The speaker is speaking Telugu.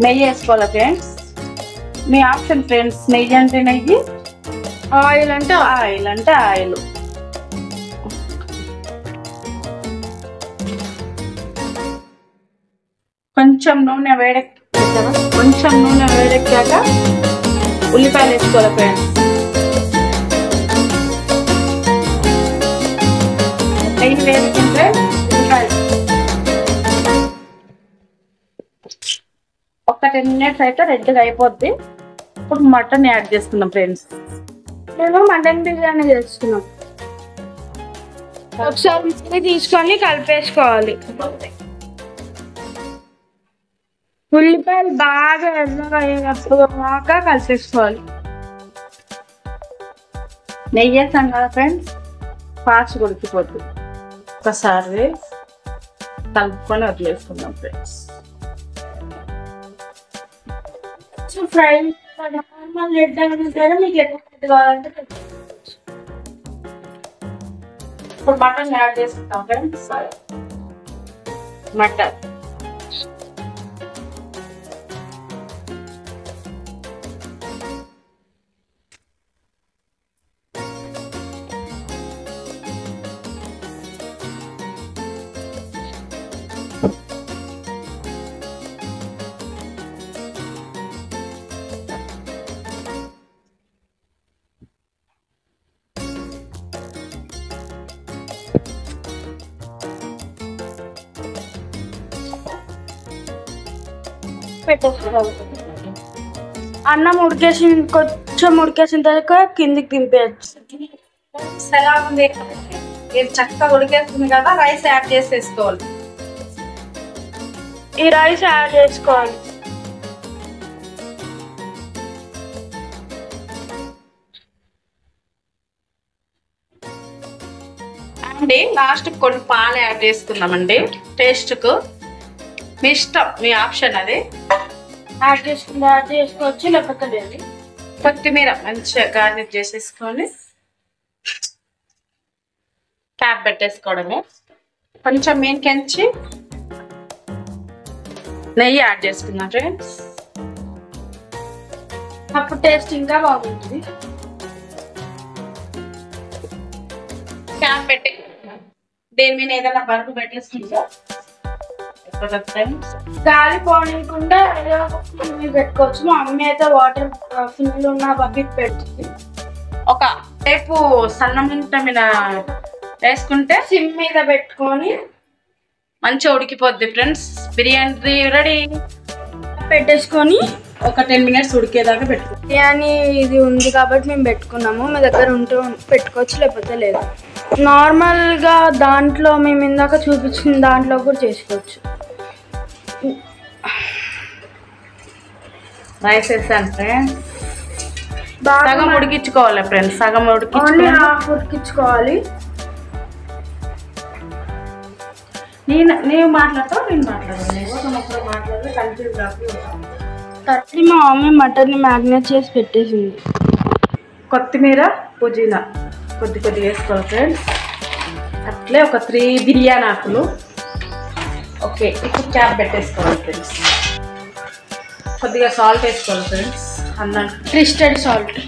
నెయ్యి వేసుకోవాలి ఫ్రెండ్స్. మీ ఆప్షన్ ఫ్రెండ్స్. నెయ్యి అంటే నెయ్యి, ఆయిల్ అంటే ఆయిల్ అంటే ఆయిల్. కొంచెం నూనె వేడెక్కాక ఉల్లిపాయలు వేసుకోవాలి ఫ్రెండ్స్. నెయ్యి వేసుకుంటే ఉల్లిపాయలు ఒక 10 minutes అయితే రెడ్గా అయిపోద్ది. ఇప్పుడు మటన్ యాడ్ చేసుకుందాం ఫ్రెండ్స్. మేము మటన్ బిర్యానీ చేస్తున్నాం. ఒకసారి తీసుకొని కలిపేసుకోవాలి. ఉల్లిపాయలు బాగా ఎర్రగా అయ్యేదాకా కలిపేసుకోవాలి. నెయ్యి వేసాం కదా ఫ్రెండ్స్, ఫాస్ట్ ఉడికిపోతుంది. ఒకసారి కలుపుకొని వదిలేసుకుందాం ఫ్రెండ్స్. ఫ్రై నార్మల్ రెడ్ అయినా మీకు ఎక్కువ కావాలంటే ఇప్పుడు మటన్ యాడ్ చేసుకుంటాం ఫ్రెండ్స్. మటన్ పెట్టేసుకోవాలి. అన్నం ఉడికేసి కొంచెం ఉడికేసిన తర్వాత కిందికి దింపేయచ్చు. ఎలా ఉంది? ఇది చక్కగా ఉడికేస్తుంది కదా, రైస్ యాడ్ చేసేసుకోవాలి. ఈ రైస్ యాడ్ చేసుకోవాలి. అండి లాస్ట్ కొన్ని పాలు యాడ్ చేసుకుందామండి టేస్ట్కు. మీ ఇష్టం, మీ ఆప్షన్ అది. యాడ్ చేసుకోవచ్చు లేకపోతే లేదు. కొత్తిమీర మంచిగా గార్నిష్ చేసేసుకొని క్యాప్ పెట్టేసుకోవడమే. కొంచెం మీకెంచి నెయ్యి యాడ్ చేసుకుందాం ఫ్రెండ్స్. అప్పుడు టేస్ట్ ఇంకా బాగుంటుంది. క్యాప్ పెట్టి దీని మీద ఏదైనా బరువు పెట్టేసుకుంటా. గాలి పోనీయకుండా పెట్టుకోవచ్చు. మా అమ్మ అయితే వాటర్ ఫుల్ ఉన్న బకెట్ పెడుతుంది. ఒక టైపు సన్నమంట మీద వేసుకుంటే సిమ్ మీద పెట్టుకొని మంచిగా ఉడికిపోద్ది ఫ్రెండ్స్. బిర్యానీ రెడీ. పెట్టేసుకొని ఒక 10 minutes ఉడికేదాకా పెట్టుకో. బిర్యానీ ఇది ఉంది కాబట్టి మేము పెట్టుకున్నాము. మీ దగ్గర ఉంటే పెట్టుకోవచ్చు లేకపోతే లేదు. నార్మల్గా దాంట్లో మేము ఇందాక చూపించిన దాంట్లో కూడా చేసుకోవచ్చు. రైస్ వేసాను ఫ్రెండ్స్. బాగా సగం ఉడికించుకోవాలి ఫ్రెండ్స్. సగం ఓన్లీ హాఫ్ ఉడికించుకోవాలి. నేను మాట్లాడతావు, నేను మాట్లాడదు కన్ఫ్యూజ్ కాకుండా. తర్టీ మా మమ్మీ మటన్ని మ్యారినేట్ చేసి పెట్టేసింది. కొత్తిమీర, పుదీనా కొద్దిగా వేసుకోవాలి ఫ్రెండ్స్. అట్లే ఒక 3 బిర్యానీ ఆకులు. ఓకే, ఇప్పుడు క్యాప్ పెట్టేసుకోవాలి ఫ్రెండ్స్. కొద్దిగా సాల్ట్ వేసుకోవాలి ఫ్రెండ్స్. అన్నం క్రిస్టల్ సాల్ట్.